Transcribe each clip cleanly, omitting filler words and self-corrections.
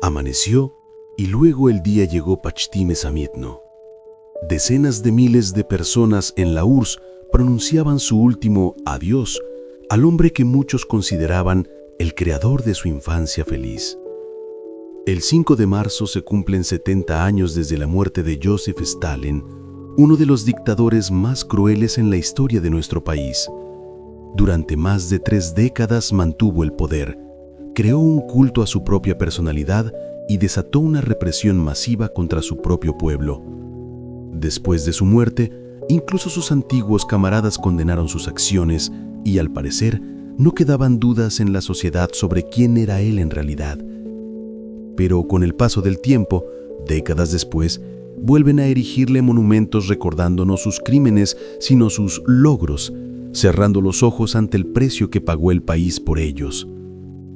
Amaneció y luego el día llegó Pachtime Samitno. Decenas de miles de personas en la URSS pronunciaban su último adiós al hombre que muchos consideraban el creador de su infancia feliz. El 5 de marzo se cumplen 70 años desde la muerte de Joseph Stalin, uno de los dictadores más crueles en la historia de nuestro país. Durante más de 3 décadas mantuvo el poder, creó un culto a su propia personalidad y desató una represión masiva contra su propio pueblo. Después de su muerte, incluso sus antiguos camaradas condenaron sus acciones y, al parecer, no quedaban dudas en la sociedad sobre quién era él en realidad. Pero con el paso del tiempo, décadas después, vuelven a erigirle monumentos recordándonos sus crímenes, sino sus logros, cerrando los ojos ante el precio que pagó el país por ellos.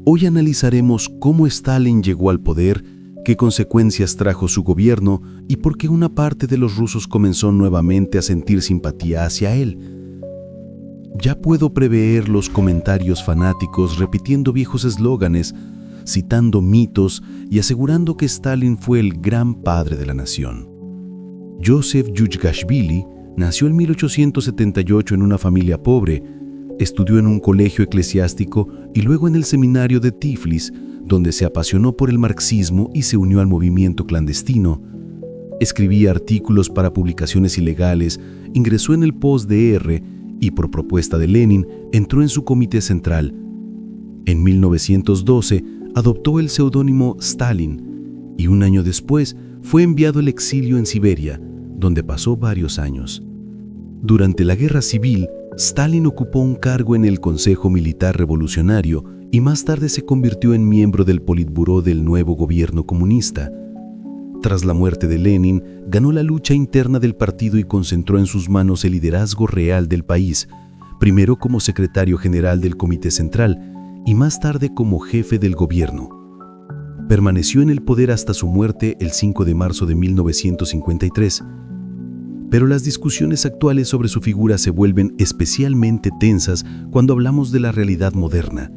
Hoy analizaremos cómo Stalin llegó al poder, qué consecuencias trajo su gobierno y por qué una parte de los rusos comenzó nuevamente a sentir simpatía hacia él. Ya puedo prever los comentarios fanáticos repitiendo viejos eslóganes, citando mitos y asegurando que Stalin fue el gran padre de la nación. Joseph Yudgashvili nació en 1878 en una familia pobre. Estudió en un colegio eclesiástico y luego en el seminario de Tiflis, donde se apasionó por el marxismo y se unió al movimiento clandestino. Escribía artículos para publicaciones ilegales, ingresó en el POSDR y, por propuesta de Lenin, entró en su comité central. En 1912 adoptó el seudónimo Stalin y un año después fue enviado al exilio en Siberia, donde pasó varios años. Durante la Guerra Civil, Stalin ocupó un cargo en el Consejo Militar Revolucionario y más tarde se convirtió en miembro del Politburó del nuevo gobierno comunista. Tras la muerte de Lenin, ganó la lucha interna del partido y concentró en sus manos el liderazgo real del país, primero como secretario general del Comité Central y más tarde como jefe del gobierno. Permaneció en el poder hasta su muerte el 5 de marzo de 1953. Pero las discusiones actuales sobre su figura se vuelven especialmente tensas cuando hablamos de la realidad moderna.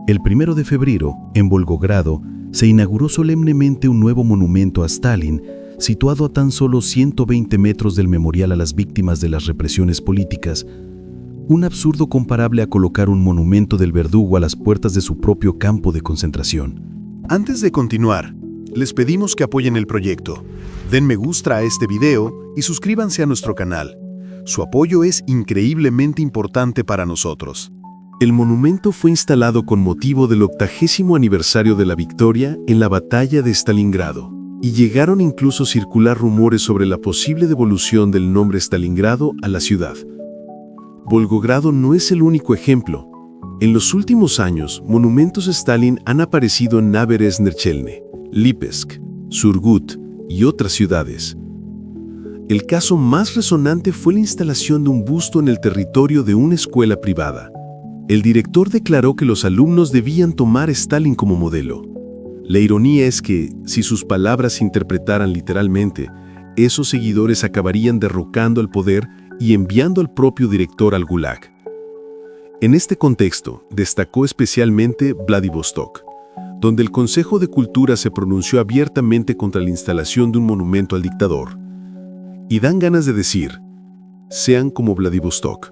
El 1 de febrero, en Volgogrado, se inauguró solemnemente un nuevo monumento a Stalin, situado a tan solo 120 metros del memorial a las víctimas de las represiones políticas. Un absurdo comparable a colocar un monumento del verdugo a las puertas de su propio campo de concentración. Antes de continuar, les pedimos que apoyen el proyecto. Den me gusta a este video y suscríbanse a nuestro canal. Su apoyo es increíblemente importante para nosotros. El monumento fue instalado con motivo del 80º aniversario de la victoria en la batalla de Stalingrado, y llegaron incluso a circular rumores sobre la posible devolución del nombre Stalingrado a la ciudad. Volgogrado no es el único ejemplo. En los últimos años, monumentos a Stalin han aparecido en Naberezhnye, Lipetsk, Surgut y otras ciudades. El caso más resonante fue la instalación de un busto en el territorio de una escuela privada. El director declaró que los alumnos debían tomar a Stalin como modelo. La ironía es que, si sus palabras se interpretaran literalmente, esos seguidores acabarían derrocando al poder y enviando al propio director al Gulag. En este contexto, destacó especialmente Vladivostok, donde el Consejo de Cultura se pronunció abiertamente contra la instalación de un monumento al dictador. Y dan ganas de decir, sean como Vladivostok.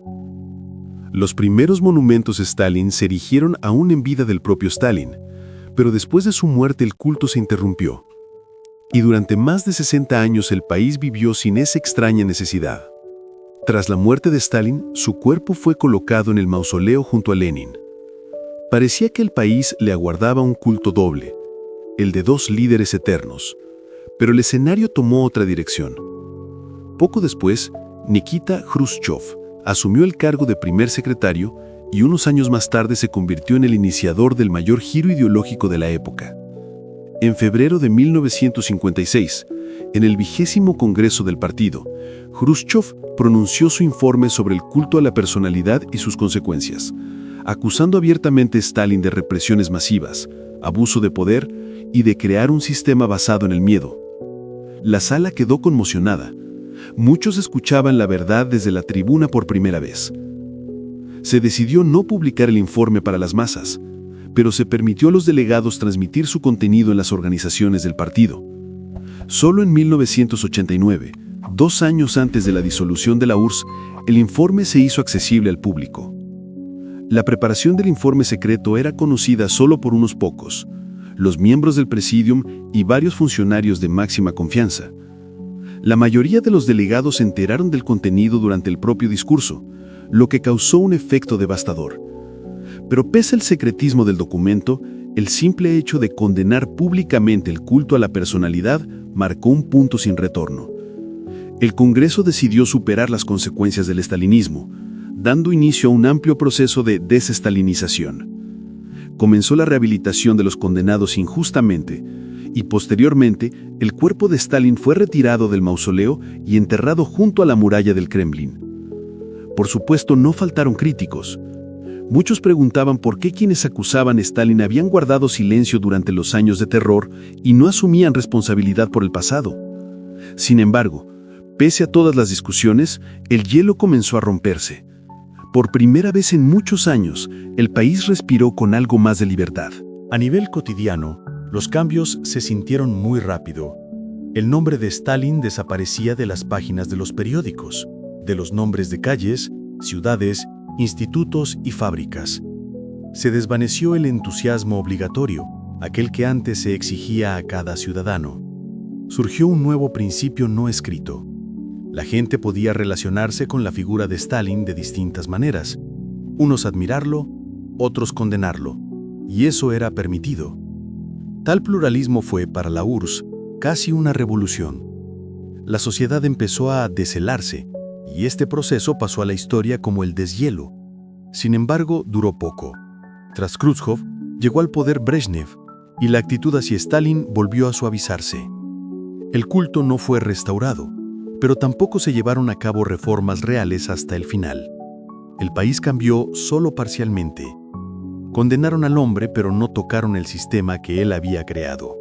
Los primeros monumentos a Stalin se erigieron aún en vida del propio Stalin, pero después de su muerte el culto se interrumpió. Y durante más de 60 años el país vivió sin esa extraña necesidad. Tras la muerte de Stalin, su cuerpo fue colocado en el mausoleo junto a Lenin. Parecía que el país le aguardaba un culto doble, el de 2 líderes eternos, pero el escenario tomó otra dirección. Poco después, Nikita Khrushchev asumió el cargo de primer secretario y unos años más tarde se convirtió en el iniciador del mayor giro ideológico de la época. En febrero de 1956, en el 20º Congreso del partido, Khrushchev pronunció su informe sobre el culto a la personalidad y sus consecuencias, acusando abiertamente a Stalin de represiones masivas, abuso de poder y de crear un sistema basado en el miedo. La sala quedó conmocionada. Muchos escuchaban la verdad desde la tribuna por primera vez. Se decidió no publicar el informe para las masas, pero se permitió a los delegados transmitir su contenido en las organizaciones del partido. Solo en 1989, 2 años antes de la disolución de la URSS, el informe se hizo accesible al público. La preparación del informe secreto era conocida solo por unos pocos, los miembros del Presidium y varios funcionarios de máxima confianza. La mayoría de los delegados se enteraron del contenido durante el propio discurso, lo que causó un efecto devastador. Pero pese al secretismo del documento, el simple hecho de condenar públicamente el culto a la personalidad marcó un punto sin retorno. El Congreso decidió superar las consecuencias del estalinismo, dando inicio a un amplio proceso de desestalinización. Comenzó la rehabilitación de los condenados injustamente, y posteriormente el cuerpo de Stalin fue retirado del mausoleo y enterrado junto a la muralla del Kremlin. Por supuesto, no faltaron críticos. Muchos preguntaban por qué quienes acusaban a Stalin habían guardado silencio durante los años de terror y no asumían responsabilidad por el pasado. Sin embargo, pese a todas las discusiones, el hielo comenzó a romperse. Por primera vez en muchos años, el país respiró con algo más de libertad. A nivel cotidiano, los cambios se sintieron muy rápido. El nombre de Stalin desaparecía de las páginas de los periódicos, de los nombres de calles, ciudades, institutos y fábricas. Se desvaneció el entusiasmo obligatorio, aquel que antes se exigía a cada ciudadano. Surgió un nuevo principio no escrito. La gente podía relacionarse con la figura de Stalin de distintas maneras. Unos admirarlo, otros condenarlo, y eso era permitido. Tal pluralismo fue, para la URSS, casi una revolución. La sociedad empezó a deshelarse, y este proceso pasó a la historia como el deshielo. Sin embargo, duró poco. Tras Khrushchev, llegó al poder Brezhnev, y la actitud hacia Stalin volvió a suavizarse. El culto no fue restaurado, pero tampoco se llevaron a cabo reformas reales hasta el final. El país cambió solo parcialmente. Condenaron al hombre, pero no tocaron el sistema que él había creado.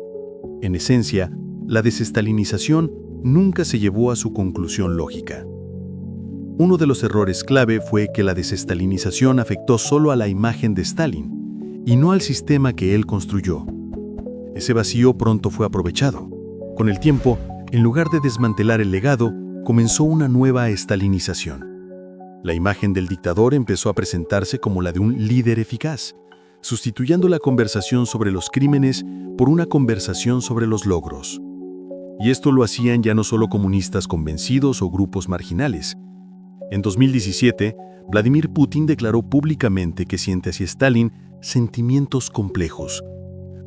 En esencia, la desestalinización nunca se llevó a su conclusión lógica. Uno de los errores clave fue que la desestalinización afectó solo a la imagen de Stalin y no al sistema que él construyó. Ese vacío pronto fue aprovechado. Con el tiempo, en lugar de desmantelar el legado, comenzó una nueva estalinización. La imagen del dictador empezó a presentarse como la de un líder eficaz, sustituyendo la conversación sobre los crímenes por una conversación sobre los logros. Y esto lo hacían ya no solo comunistas convencidos o grupos marginales. En 2017, Vladimir Putin declaró públicamente que siente hacia Stalin sentimientos complejos,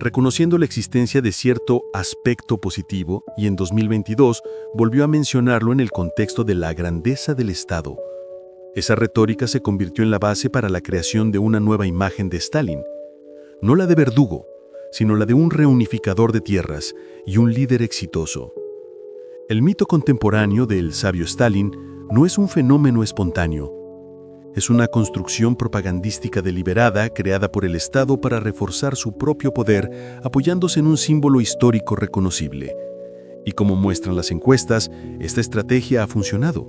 reconociendo la existencia de cierto aspecto positivo, y en 2022 volvió a mencionarlo en el contexto de la grandeza del Estado. Esa retórica se convirtió en la base para la creación de una nueva imagen de Stalin, no la de verdugo, sino la de un reunificador de tierras y un líder exitoso. El mito contemporáneo del sabio Stalin no es un fenómeno espontáneo. Es una construcción propagandística deliberada creada por el Estado para reforzar su propio poder, apoyándose en un símbolo histórico reconocible. Y como muestran las encuestas, esta estrategia ha funcionado.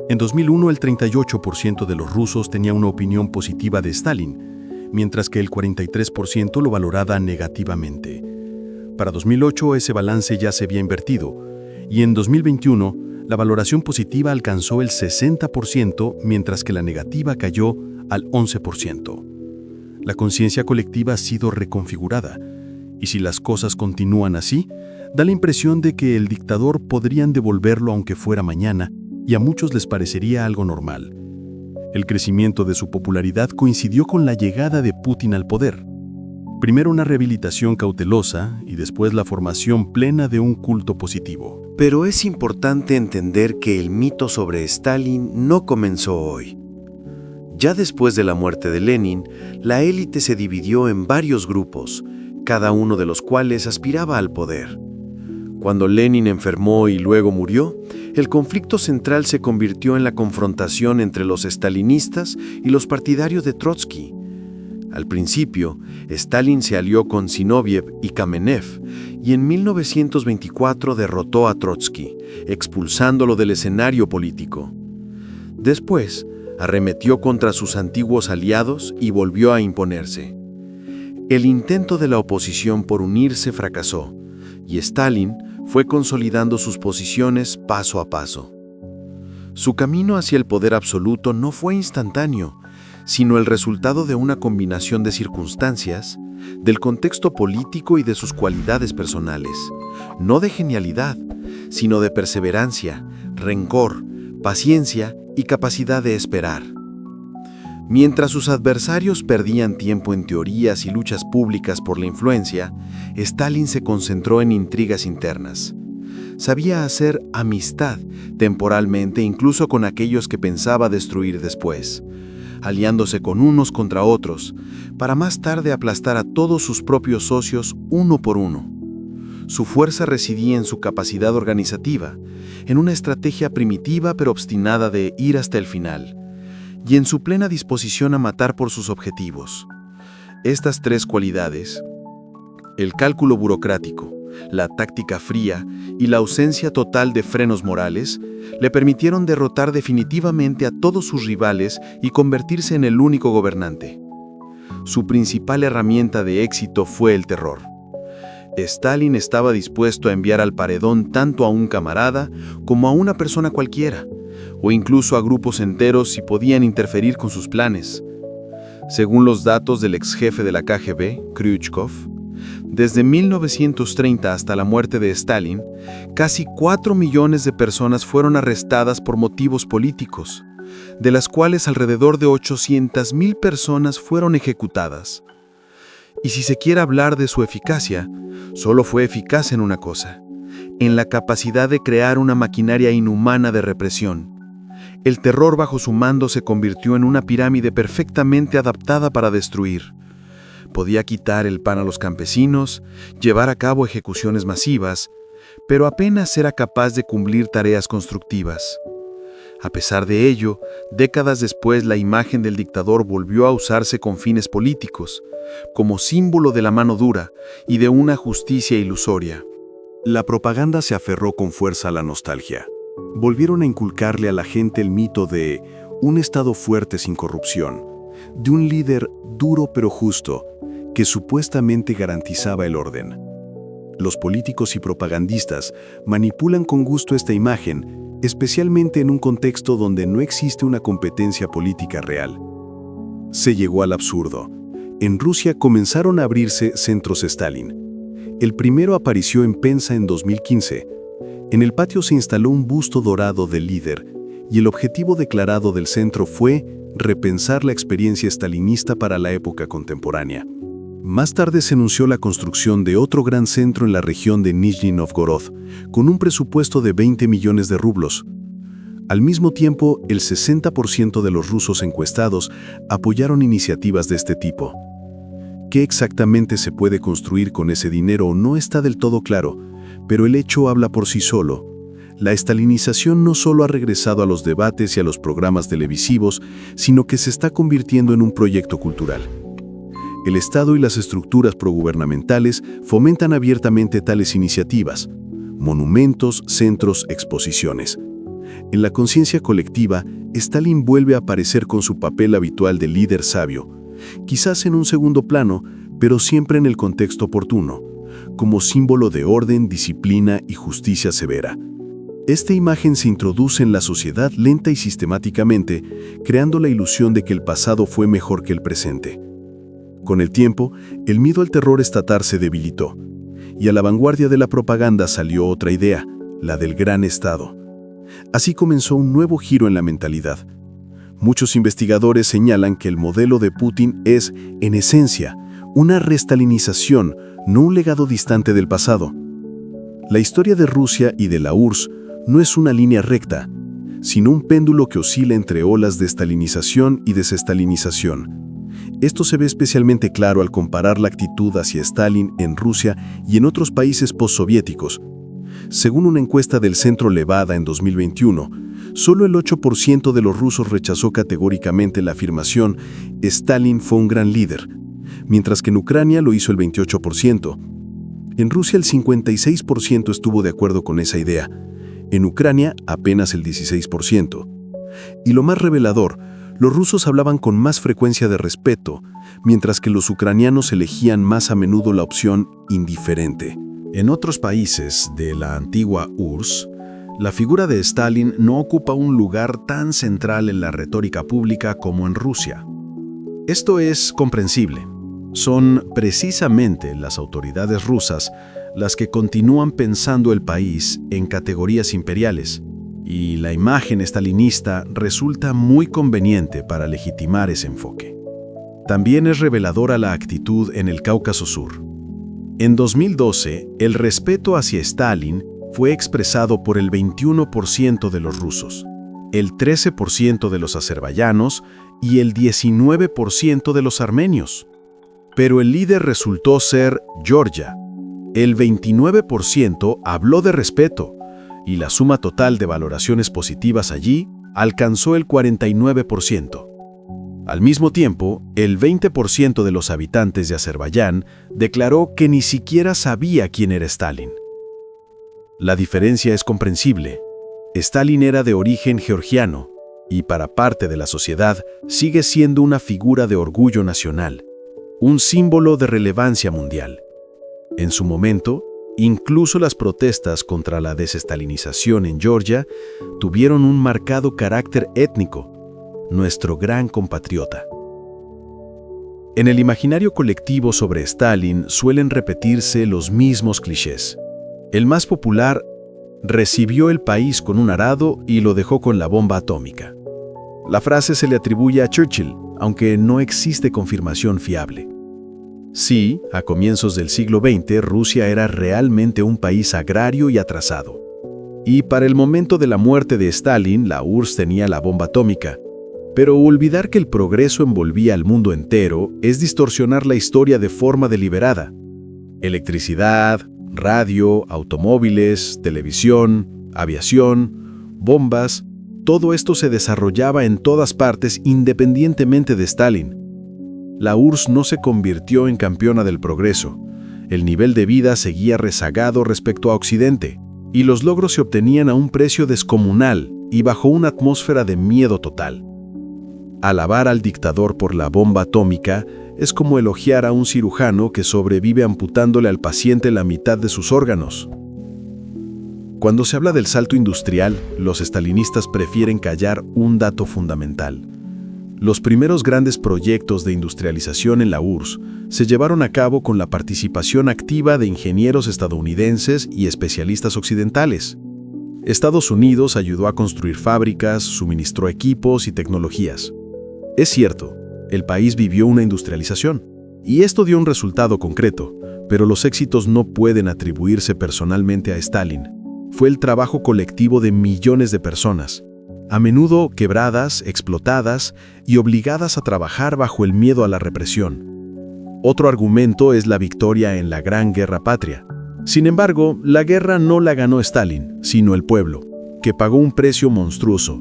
En 2001, el 38% de los rusos tenía una opinión positiva de Stalin, mientras que el 43% lo valoraba negativamente. Para 2008, ese balance ya se había invertido, y en 2021, la valoración positiva alcanzó el 60%, mientras que la negativa cayó al 11%. La conciencia colectiva ha sido reconfigurada, y si las cosas continúan así, da la impresión de que el dictador podrían devolverlo aunque fuera mañana, y a muchos les parecería algo normal. El crecimiento de su popularidad coincidió con la llegada de Putin al poder. Primero una rehabilitación cautelosa y después la formación plena de un culto positivo. Pero es importante entender que el mito sobre Stalin no comenzó hoy. Ya después de la muerte de Lenin, la élite se dividió en varios grupos, cada uno de los cuales aspiraba al poder. Cuando Lenin enfermó y luego murió, el conflicto central se convirtió en la confrontación entre los stalinistas y los partidarios de Trotsky. Al principio, Stalin se alió con Zinoviev y Kamenev, y en 1924 derrotó a Trotsky, expulsándolo del escenario político. Después, arremetió contra sus antiguos aliados y volvió a imponerse. El intento de la oposición por unirse fracasó, y Stalin fue consolidando sus posiciones paso a paso. Su camino hacia el poder absoluto no fue instantáneo, sino el resultado de una combinación de circunstancias, del contexto político y de sus cualidades personales, no de genialidad, sino de perseverancia, rencor, paciencia y capacidad de esperar. Mientras sus adversarios perdían tiempo en teorías y luchas públicas por la influencia, Stalin se concentró en intrigas internas. Sabía hacer amistad temporalmente incluso con aquellos que pensaba destruir después, aliándose con unos contra otros, para más tarde aplastar a todos sus propios socios uno por uno. Su fuerza residía en su capacidad organizativa, en una estrategia primitiva pero obstinada de ir hasta el final, y en su plena disposición a matar por sus objetivos. Estas tres cualidades, el cálculo burocrático, la táctica fría y la ausencia total de frenos morales, le permitieron derrotar definitivamente a todos sus rivales y convertirse en el único gobernante. Su principal herramienta de éxito fue el terror. Stalin estaba dispuesto a enviar al paredón tanto a un camarada como a una persona cualquiera, o incluso a grupos enteros si podían interferir con sus planes. Según los datos del ex jefe de la KGB, Kryuchkov, desde 1930 hasta la muerte de Stalin, casi 4 millones de personas fueron arrestadas por motivos políticos, de las cuales alrededor de 800,000 personas fueron ejecutadas. Y si se quiere hablar de su eficacia, solo fue eficaz en una cosa, en la capacidad de crear una maquinaria inhumana de represión. El terror bajo su mando se convirtió en una pirámide perfectamente adaptada para destruir. Podía quitar el pan a los campesinos, llevar a cabo ejecuciones masivas, pero apenas era capaz de cumplir tareas constructivas. A pesar de ello, décadas después la imagen del dictador volvió a usarse con fines políticos, como símbolo de la mano dura y de una justicia ilusoria. La propaganda se aferró con fuerza a la nostalgia. Volvieron a inculcarle a la gente el mito de un Estado fuerte sin corrupción, de un líder duro pero justo, que supuestamente garantizaba el orden. Los políticos y propagandistas manipulan con gusto esta imagen, especialmente en un contexto donde no existe una competencia política real. Se llegó al absurdo. En Rusia comenzaron a abrirse centros Stalin. El primero apareció en Penza en 2015. En el patio se instaló un busto dorado del líder, y el objetivo declarado del centro fue repensar la experiencia stalinista para la época contemporánea. Más tarde se anunció la construcción de otro gran centro en la región de Nizhny Novgorod, con un presupuesto de 20 millones de rublos. Al mismo tiempo, el 60% de los rusos encuestados apoyaron iniciativas de este tipo. ¿Qué exactamente se puede construir con ese dinero no está del todo claro, pero el hecho habla por sí solo. La estalinización no solo ha regresado a los debates y a los programas televisivos, sino que se está convirtiendo en un proyecto cultural. El Estado y las estructuras progubernamentales fomentan abiertamente tales iniciativas, monumentos, centros, exposiciones. En la conciencia colectiva, Stalin vuelve a aparecer con su papel habitual de líder sabio, quizás en un segundo plano, pero siempre en el contexto oportuno, como símbolo de orden, disciplina y justicia severa. Esta imagen se introduce en la sociedad lenta y sistemáticamente, creando la ilusión de que el pasado fue mejor que el presente. Con el tiempo, el miedo al terror estatal se debilitó, y a la vanguardia de la propaganda salió otra idea, la del gran Estado. Así comenzó un nuevo giro en la mentalidad. Muchos investigadores señalan que el modelo de Putin es, en esencia, una restalinización, no un legado distante del pasado. La historia de Rusia y de la URSS no es una línea recta, sino un péndulo que oscila entre olas de estalinización y desestalinización. Esto se ve especialmente claro al comparar la actitud hacia Stalin en Rusia y en otros países postsoviéticos. Según una encuesta del Centro Levada en 2021, solo el 8% de los rusos rechazó categóricamente la afirmación «Stalin fue un gran líder», mientras que en Ucrania lo hizo el 28%. En Rusia el 56% estuvo de acuerdo con esa idea, en Ucrania apenas el 16%. Y lo más revelador, Los rusos hablaban con más frecuencia de respeto, mientras que los ucranianos elegían más a menudo la opción indiferente. En otros países de la antigua URSS, la figura de Stalin no ocupa un lugar tan central en la retórica pública como en Rusia. Esto es comprensible. Son precisamente las autoridades rusas las que continúan pensando el país en categorías imperiales, y la imagen stalinista resulta muy conveniente para legitimar ese enfoque. También es reveladora la actitud en el Cáucaso Sur. En 2012, el respeto hacia Stalin fue expresado por el 21% de los rusos, el 13% de los azerbaiyanos y el 19% de los armenios. Pero el líder resultó ser Georgia. El 29% habló de respeto, y la suma total de valoraciones positivas allí alcanzó el 49%. Al mismo tiempo, el 20% de los habitantes de Azerbaiyán declaró que ni siquiera sabía quién era Stalin. La diferencia es comprensible. Stalin era de origen georgiano, y para parte de la sociedad sigue siendo una figura de orgullo nacional, un símbolo de relevancia mundial. En su momento, incluso las protestas contra la desestalinización en Georgia tuvieron un marcado carácter étnico, nuestro gran compatriota. En el imaginario colectivo sobre Stalin suelen repetirse los mismos clichés. El más popular: recibió el país con un arado y lo dejó con la bomba atómica. La frase se le atribuye a Churchill, aunque no existe confirmación fiable. Sí, a comienzos del siglo XX, Rusia era realmente un país agrario y atrasado. Y para el momento de la muerte de Stalin, la URSS tenía la bomba atómica. Pero olvidar que el progreso envolvía al mundo entero es distorsionar la historia de forma deliberada. Electricidad, radio, automóviles, televisión, aviación, bombas, todo esto se desarrollaba en todas partes independientemente de Stalin. La URSS no se convirtió en campeona del progreso. El nivel de vida seguía rezagado respecto a Occidente, y los logros se obtenían a un precio descomunal y bajo una atmósfera de miedo total. Alabar al dictador por la bomba atómica es como elogiar a un cirujano que sobrevive amputándole al paciente la mitad de sus órganos. Cuando se habla del salto industrial, los estalinistas prefieren callar un dato fundamental. Los primeros grandes proyectos de industrialización en la URSS se llevaron a cabo con la participación activa de ingenieros estadounidenses y especialistas occidentales. Estados Unidos ayudó a construir fábricas, suministró equipos y tecnologías. Es cierto, el país vivió una industrialización, y esto dio un resultado concreto, pero los éxitos no pueden atribuirse personalmente a Stalin. Fue el trabajo colectivo de millones de personas, a menudo quebradas, explotadas y obligadas a trabajar bajo el miedo a la represión. Otro argumento es la victoria en la Gran Guerra Patria. Sin embargo, la guerra no la ganó Stalin, sino el pueblo, que pagó un precio monstruoso.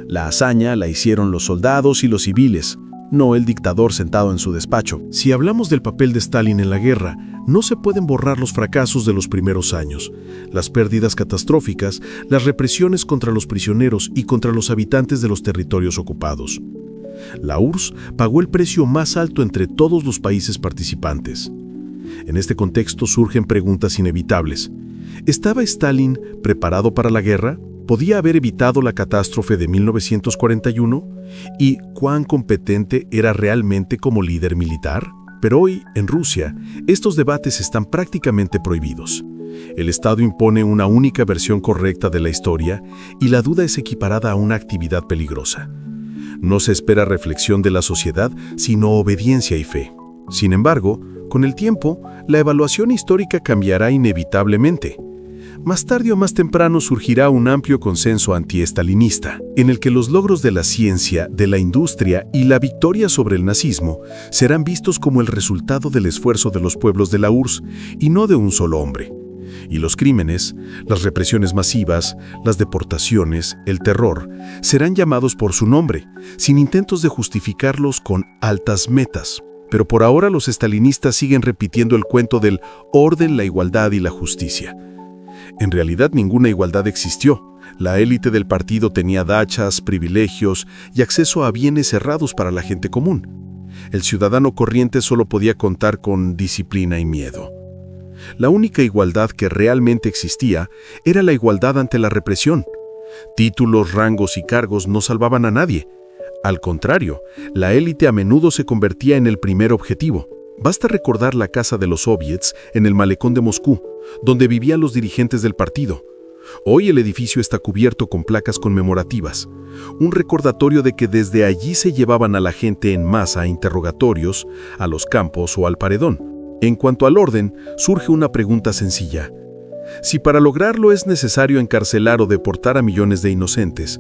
La hazaña la hicieron los soldados y los civiles, no el dictador sentado en su despacho. Si hablamos del papel de Stalin en la guerra, no se pueden borrar los fracasos de los primeros años, las pérdidas catastróficas, las represiones contra los prisioneros y contra los habitantes de los territorios ocupados. La URSS pagó el precio más alto entre todos los países participantes. En este contexto surgen preguntas inevitables. ¿Estaba Stalin preparado para la guerra? ¿Podía haber evitado la catástrofe de 1941? ¿Y cuán competente era realmente como líder militar? Pero hoy, en Rusia, estos debates están prácticamente prohibidos. El Estado impone una única versión correcta de la historia y la duda es equiparada a una actividad peligrosa. No se espera reflexión de la sociedad, sino obediencia y fe. Sin embargo, con el tiempo, la evaluación histórica cambiará inevitablemente. Más tarde o más temprano surgirá un amplio consenso anti-estalinista, en el que los logros de la ciencia, de la industria y la victoria sobre el nazismo serán vistos como el resultado del esfuerzo de los pueblos de la URSS y no de un solo hombre. Y los crímenes, las represiones masivas, las deportaciones, el terror, serán llamados por su nombre, sin intentos de justificarlos con altas metas. Pero por ahora los estalinistas siguen repitiendo el cuento del orden, la igualdad y la justicia. En realidad ninguna igualdad existió. La élite del partido tenía dachas, privilegios y acceso a bienes cerrados para la gente común. El ciudadano corriente solo podía contar con disciplina y miedo. La única igualdad que realmente existía era la igualdad ante la represión. Títulos, rangos y cargos no salvaban a nadie. Al contrario, la élite a menudo se convertía en el primer objetivo. Basta recordar la casa de los soviets en el malecón de Moscú, donde vivían los dirigentes del partido. Hoy el edificio está cubierto con placas conmemorativas, un recordatorio de que desde allí se llevaban a la gente en masa a interrogatorios, a los campos o al paredón. En cuanto al orden, surge una pregunta sencilla. Si para lograrlo es necesario encarcelar o deportar a millones de inocentes,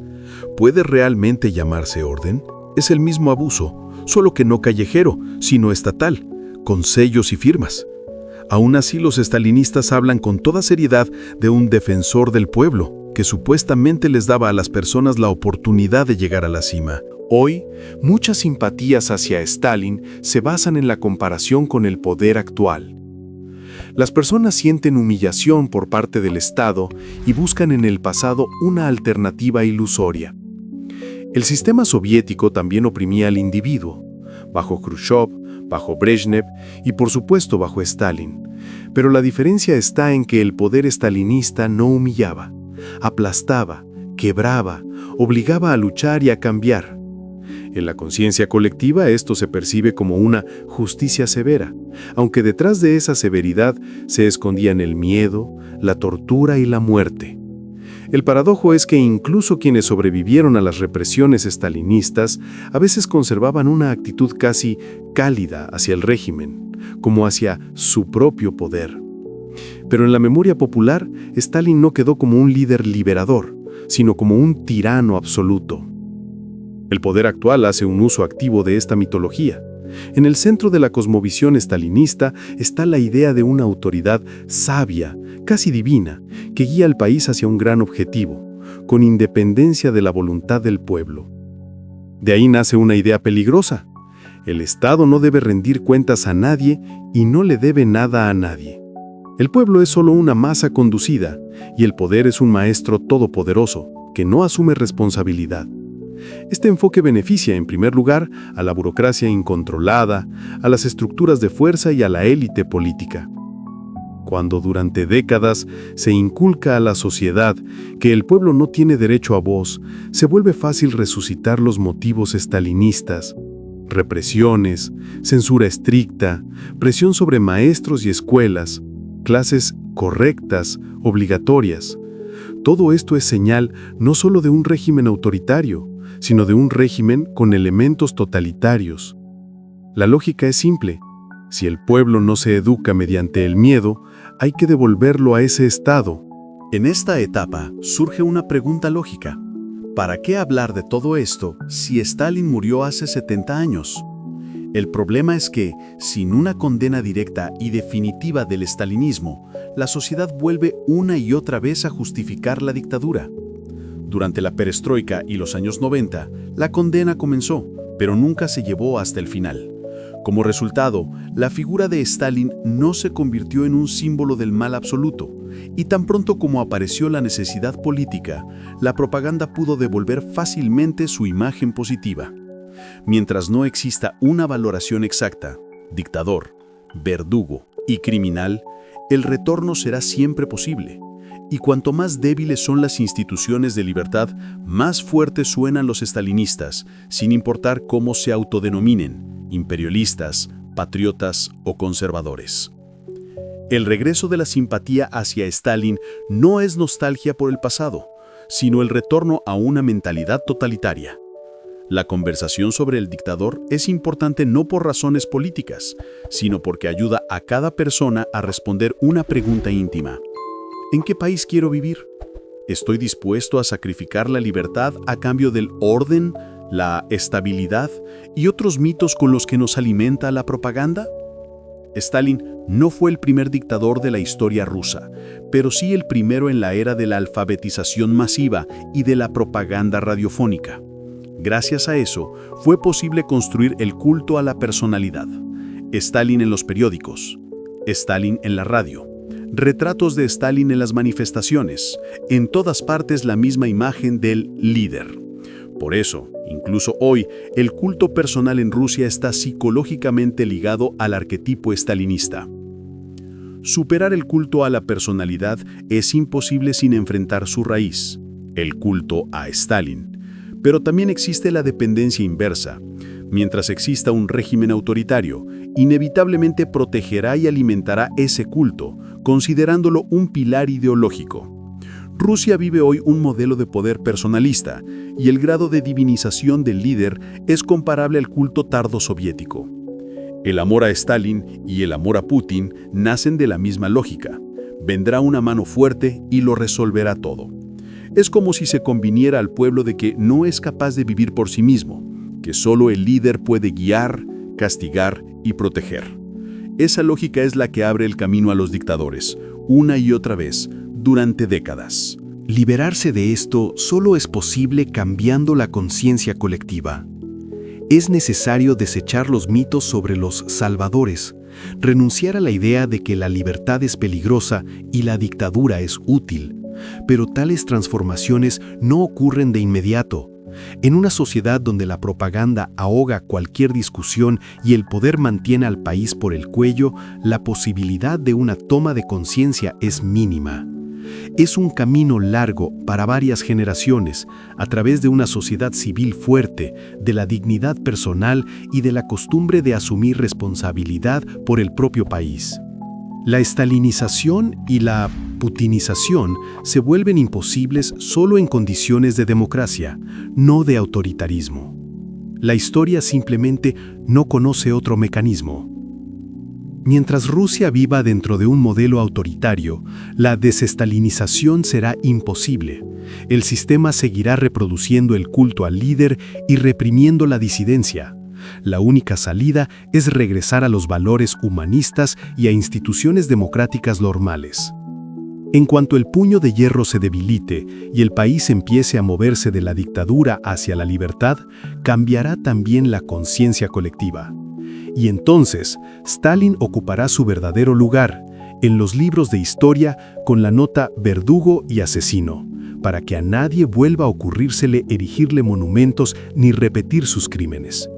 ¿puede realmente llamarse orden? Es el mismo abuso, solo que no callejero, sino estatal, con sellos y firmas. Aún así, los estalinistas hablan con toda seriedad de un defensor del pueblo, que supuestamente les daba a las personas la oportunidad de llegar a la cima. Hoy, muchas simpatías hacia Stalin se basan en la comparación con el poder actual. Las personas sienten humillación por parte del Estado y buscan en el pasado una alternativa ilusoria. El sistema soviético también oprimía al individuo, bajo Khrushchev, bajo Brezhnev y por supuesto bajo Stalin. Pero la diferencia está en que el poder estalinista no humillaba, aplastaba, quebraba, obligaba a luchar y a cambiar. En la conciencia colectiva esto se percibe como una justicia severa, aunque detrás de esa severidad se escondían el miedo, la tortura y la muerte. El paradojo es que incluso quienes sobrevivieron a las represiones estalinistas a veces conservaban una actitud casi cálida hacia el régimen, como hacia su propio poder. Pero en la memoria popular, Stalin no quedó como un líder liberador, sino como un tirano absoluto. El poder actual hace un uso activo de esta mitología. En el centro de la cosmovisión estalinista está la idea de una autoridad sabia, casi divina, que guía al país hacia un gran objetivo, con independencia de la voluntad del pueblo. De ahí nace una idea peligrosa. El Estado no debe rendir cuentas a nadie y no le debe nada a nadie. El pueblo es solo una masa conducida y el poder es un maestro todopoderoso que no asume responsabilidad. Este enfoque beneficia, en primer lugar, a la burocracia incontrolada, a las estructuras de fuerza y a la élite política. Cuando durante décadas se inculca a la sociedad que el pueblo no tiene derecho a voz, se vuelve fácil resucitar los motivos estalinistas: represiones, censura estricta, presión sobre maestros y escuelas, clases correctas, obligatorias. Todo esto es señal no solo de un régimen autoritario, sino de un régimen con elementos totalitarios. La lógica es simple. Si el pueblo no se educa mediante el miedo, hay que devolverlo a ese estado. En esta etapa surge una pregunta lógica. ¿Para qué hablar de todo esto si Stalin murió hace 70 años? El problema es que, sin una condena directa y definitiva del estalinismo, la sociedad vuelve una y otra vez a justificar la dictadura. Durante la perestroika y los años 90, la condena comenzó, pero nunca se llevó hasta el final. Como resultado, la figura de Stalin no se convirtió en un símbolo del mal absoluto, y tan pronto como apareció la necesidad política, la propaganda pudo devolver fácilmente su imagen positiva. Mientras no exista una valoración exacta, dictador, verdugo y criminal, el retorno será siempre posible. Y cuanto más débiles son las instituciones de libertad, más fuertes suenan los estalinistas, sin importar cómo se autodenominen, imperialistas, patriotas o conservadores. El regreso de la simpatía hacia Stalin no es nostalgia por el pasado, sino el retorno a una mentalidad totalitaria. La conversación sobre el dictador es importante no por razones políticas, sino porque ayuda a cada persona a responder una pregunta íntima. ¿En qué país quiero vivir? ¿Estoy dispuesto a sacrificar la libertad a cambio del orden, la estabilidad y otros mitos con los que nos alimenta la propaganda? Stalin no fue el primer dictador de la historia rusa, pero sí el primero en la era de la alfabetización masiva y de la propaganda radiofónica. Gracias a eso, fue posible construir el culto a la personalidad. Stalin en los periódicos, Stalin en la radio, Retratos de Stalin en las manifestaciones, en todas partes la misma imagen del líder. Por eso, incluso hoy, el culto personal en Rusia está psicológicamente ligado al arquetipo stalinista. Superar el culto a la personalidad es imposible sin enfrentar su raíz, el culto a Stalin. Pero también existe la dependencia inversa. Mientras exista un régimen autoritario, inevitablemente protegerá y alimentará ese culto, considerándolo un pilar ideológico. Rusia vive hoy un modelo de poder personalista, y el grado de divinización del líder es comparable al culto tardo soviético. El amor a Stalin y el amor a Putin nacen de la misma lógica. Vendrá una mano fuerte y lo resolverá todo. Es como si se conviniera al pueblo de que no es capaz de vivir por sí mismo, que solo el líder puede guiar, castigar y proteger. Esa lógica es la que abre el camino a los dictadores, una y otra vez, durante décadas. Liberarse de esto solo es posible cambiando la conciencia colectiva. Es necesario desechar los mitos sobre los salvadores, renunciar a la idea de que la libertad es peligrosa y la dictadura es útil. Pero tales transformaciones no ocurren de inmediato. En una sociedad donde la propaganda ahoga cualquier discusión y el poder mantiene al país por el cuello, la posibilidad de una toma de conciencia es mínima. Es un camino largo para varias generaciones, a través de una sociedad civil fuerte, de la dignidad personal y de la costumbre de asumir responsabilidad por el propio país. La estalinización y la putinización se vuelven imposibles solo en condiciones de democracia, no de autoritarismo. La historia simplemente no conoce otro mecanismo. Mientras Rusia viva dentro de un modelo autoritario, la desestalinización será imposible. El sistema seguirá reproduciendo el culto al líder y reprimiendo la disidencia. La única salida es regresar a los valores humanistas y a instituciones democráticas normales. En cuanto el puño de hierro se debilite y el país empiece a moverse de la dictadura hacia la libertad, cambiará también la conciencia colectiva. Y entonces, Stalin ocupará su verdadero lugar en los libros de historia con la nota verdugo y asesino, para que a nadie vuelva a ocurrírsele erigirle monumentos ni repetir sus crímenes.